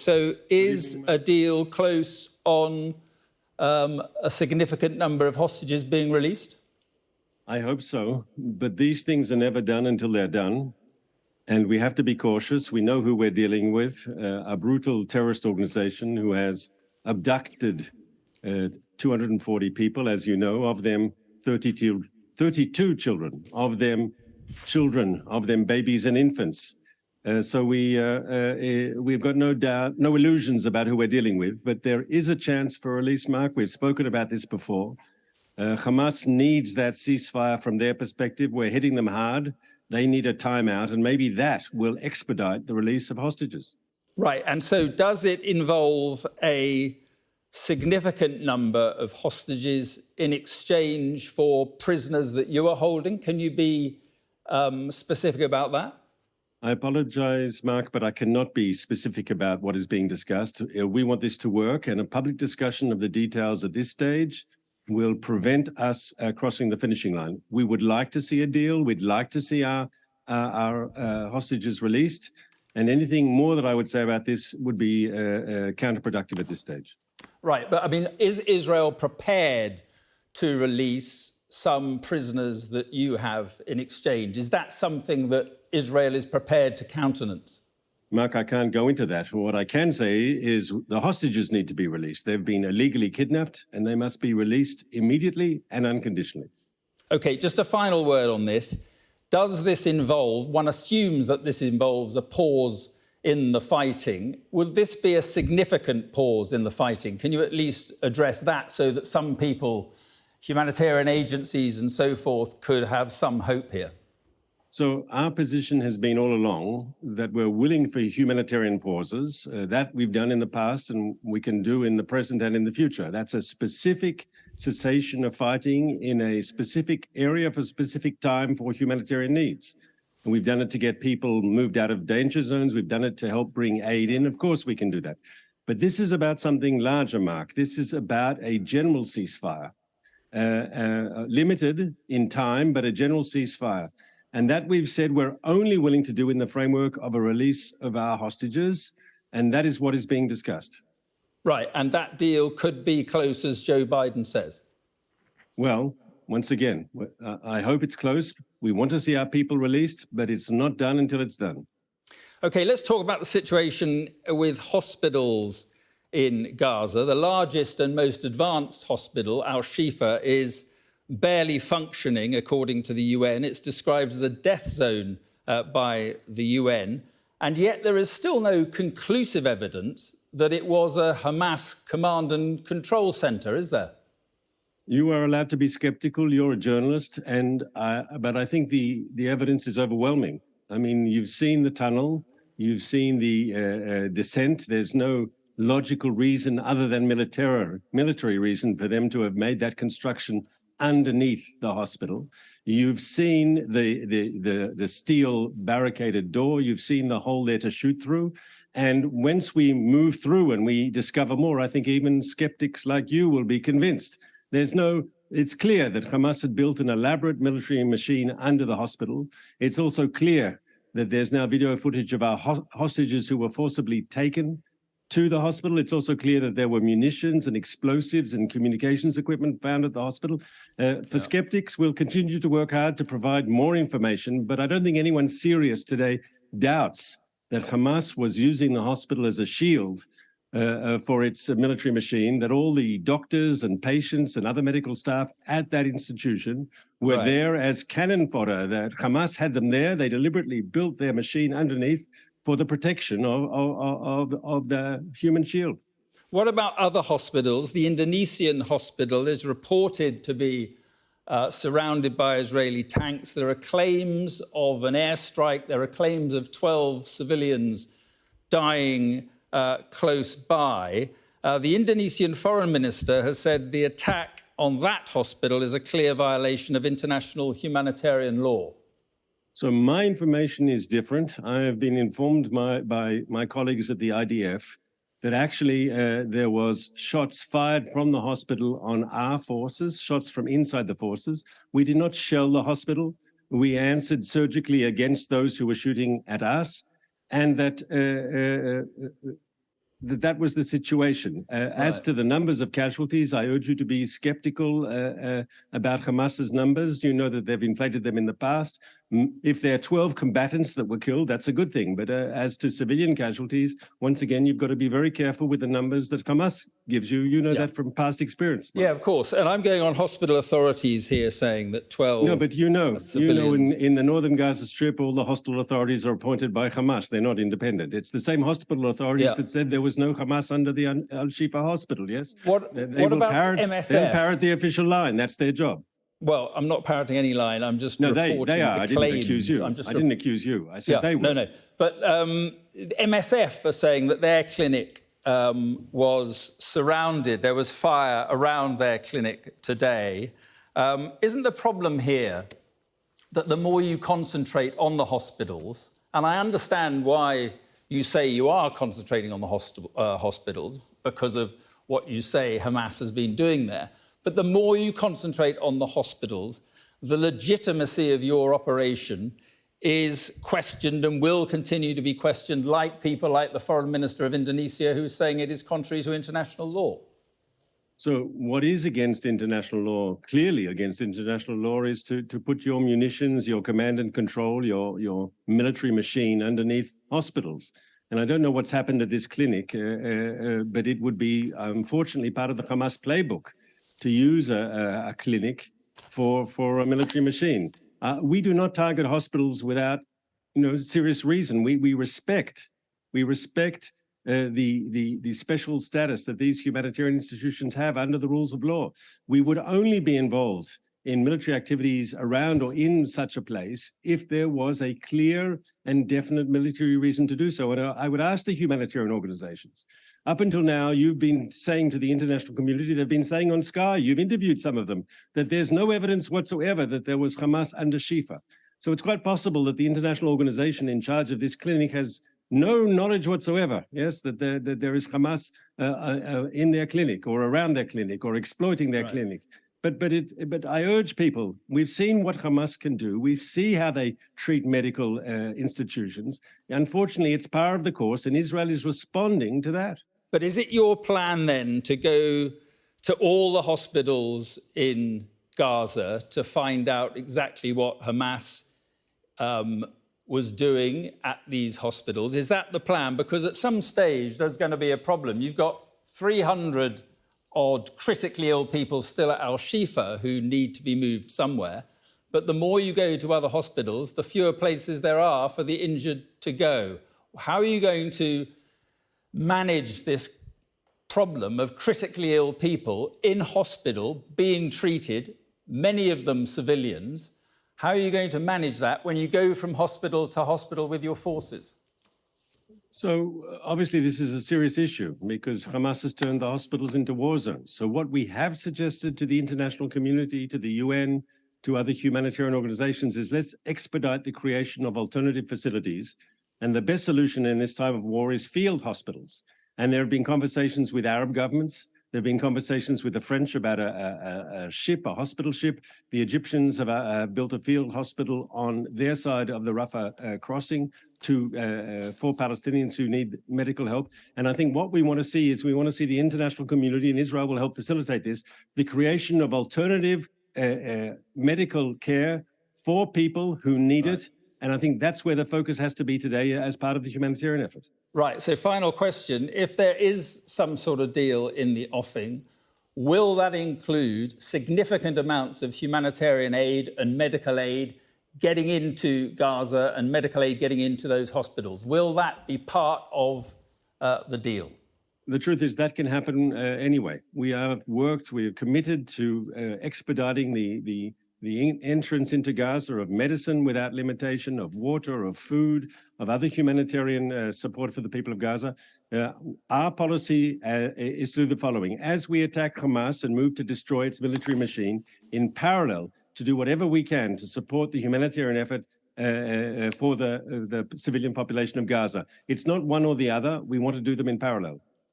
So is a deal close on a significant number of hostages being released? I hope so, but these things are never done until they're done. And we have to be cautious. We know who we're dealing with, a brutal terrorist organization who has abducted 240 people, as you know, of them 32 children, of them babies and infants. So we've got no doubt, no illusions about who we're dealing with, but there is a chance for release, Mark. We've spoken about this before. Hamas needs that ceasefire from their perspective. We're hitting them hard. They need a timeout, and maybe that will expedite the release of hostages. Right, and so does it involve a significant number of hostages in exchange for prisoners that you are holding? Can you be specific about that? I apologize, Mark, but I cannot be specific about what is being discussed. We want this to work, and a public discussion of the details at this stage will prevent us crossing the finishing line. We would like to see a deal. We'd like to see our hostages released. And anything more that I would say about this would be counterproductive at this stage. Right. But I mean, is Israel prepared to release some prisoners that you have in exchange? Is that something that Israel is prepared to countenance? Mark, I can't go into that. What I can say is the hostages need to be released. They've been illegally kidnapped and they must be released immediately and unconditionally. OK, just a final word on this. Does this involve, one assumes that this involves a pause in the fighting. Would this be a significant pause in the fighting? Can you at least address that so that some people, humanitarian agencies and so forth, could have some hope here? So our position has been all along that we're willing for humanitarian pauses. That we've done in the past and we can do in the present and in the future. That's a specific cessation of fighting in a specific area for a specific time for humanitarian needs. And we've done it to get people moved out of danger zones. We've done it to help bring aid in. Of course, we can do that. But this is about something larger, Mark. This is about a general ceasefire, limited in time, but a general ceasefire. And that we've said we're only willing to do in the framework of a release of our hostages. And that is what is being discussed. Right. And that deal could be close, as Joe Biden says. Well, once again, I hope it's close. We want to see our people released, but it's not done until it's done. OK, let's talk about the situation with hospitals in Gaza. The largest and most advanced hospital, Shifa, is barely functioning, according to the UN. It's described as a death zone by the UN. And yet there is still no conclusive evidence that it was a Hamas command and control centre, is there? You are allowed to be skeptical. You're a journalist. But I think the evidence is overwhelming. I mean, you've seen the tunnel. You've seen the descent. There's no logical reason other than military reason for them to have made that construction underneath the hospital. You've seen the steel barricaded door. You've seen the hole there to shoot through. And once we move through and we discover more, I think even skeptics like you will be convinced. It's clear that Hamas had built an elaborate military machine under the hospital. It's also clear that there's now video footage of our hostages who were forcibly taken to the hospital. It's also clear that there were munitions and explosives and communications equipment found at the hospital. Skeptics, we'll continue to work hard to provide more information, but I don't think anyone serious today doubts that Hamas was using the hospital as a shield for its military machine, that all the doctors and patients and other medical staff at that institution were there as cannon fodder, that Hamas had them there. They deliberately built their machine underneath for the protection of the human shield. What about other hospitals? The Indonesian hospital is reported to be surrounded by Israeli tanks. There are claims of an airstrike. There are claims of 12 civilians dying close by. The Indonesian foreign minister has said the attack on that hospital is a clear violation of international humanitarian law. So my information is different. I have been informed by my colleagues at the IDF that actually there was shots fired from the hospital on our forces, shots from inside the forces. We did not shell the hospital. We answered surgically against those who were shooting at us, and that that was the situation. As to the numbers of casualties, I urge you to be skeptical about Hamas's numbers. You know that they've inflated them in the past. If there are 12 combatants that were killed, that's a good thing. But as to civilian casualties, once again, you've got to be very careful with the numbers that Hamas gives you. You know that from past experience. Mark. Yeah, of course. And I'm going on hospital authorities here saying that 12 No, but you know in the northern Gaza Strip, all the hospital authorities are appointed by Hamas. They're not independent. It's the same hospital authorities that said there was no Hamas under the Al-Shifa hospital, yes? What about MSF? They'll parrot the official line. That's their job. Well, I'm not parroting any line. I'm just reporting they are. the I claims. didn't accuse you. I didn't accuse you. I said they were. No. But MSF are saying that their clinic was surrounded. There was fire around their clinic today. Isn't the problem here that the more you concentrate on the hospitals, and I understand why you say you are concentrating on the hospitals because of what you say Hamas has been doing there, but the more you concentrate on the hospitals, the legitimacy of your operation is questioned and will continue to be questioned, like people like the foreign minister of Indonesia, who's saying it is contrary to international law. So what is against international law, clearly against international law, is to put your munitions, your command and control, your military machine underneath hospitals. And I don't know what's happened at this clinic, but it would be, unfortunately, part of the Hamas playbook to use a clinic for a military machine. We do not target hospitals without serious reason. We respect the special status that these humanitarian institutions have under the rules of law. We would only be involved in military activities around or in such a place if there was a clear and definite military reason to do so. And I would ask the humanitarian organizations, up until now, you've been saying to the international community, they've been saying on Sky, you've interviewed some of them, that there's no evidence whatsoever that there was Hamas under Shifa. So it's quite possible that the international organization in charge of this clinic has no knowledge whatsoever, yes, that there is Hamas in their clinic or around their clinic or exploiting their clinic. But I urge people, we've seen what Hamas can do. We see how they treat medical institutions. Unfortunately, it's par of the course, and Israel is responding to that. But is it your plan then to go to all the hospitals in Gaza to find out exactly what Hamas was doing at these hospitals? Is that the plan? Because at some stage, there's going to be a problem. You've got 300 odd critically ill people still at Al-Shifa who need to be moved somewhere. But the more you go to other hospitals, the fewer places there are for the injured to go. How are you going to manage this problem of critically ill people in hospital being treated, many of them civilians? How are you going to manage that when you go from hospital to hospital with your forces? So obviously this is a serious issue because Hamas has turned the hospitals into war zones. So what we have suggested to the international community, to the UN, to other humanitarian organizations is let's expedite the creation of alternative facilities. And the best solution in this time of war is field hospitals. And there have been conversations with Arab governments. There have been conversations with the French about a ship, a hospital ship. The Egyptians have built a field hospital on their side of the Rafah crossing for Palestinians who need medical help. And I think what we want to see is we want to see the international community, and Israel will help facilitate this, the creation of alternative medical care for people who need it. And I think that's where the focus has to be today as part of the humanitarian effort. Right, so final question. If there is some sort of deal in the offing, will that include significant amounts of humanitarian aid and medical aid getting into Gaza and medical aid getting into those hospitals? Will that be part of the deal? The truth is that can happen anyway. We are committed to expediting the entrance into Gaza of medicine without limitation, of water, of food, of other humanitarian support for the people of Gaza. Our policy is through the following. As we attack Hamas and move to destroy its military machine, in parallel, to do whatever we can to support the humanitarian effort for the civilian population of Gaza. It's not one or the other. We want to do them in parallel.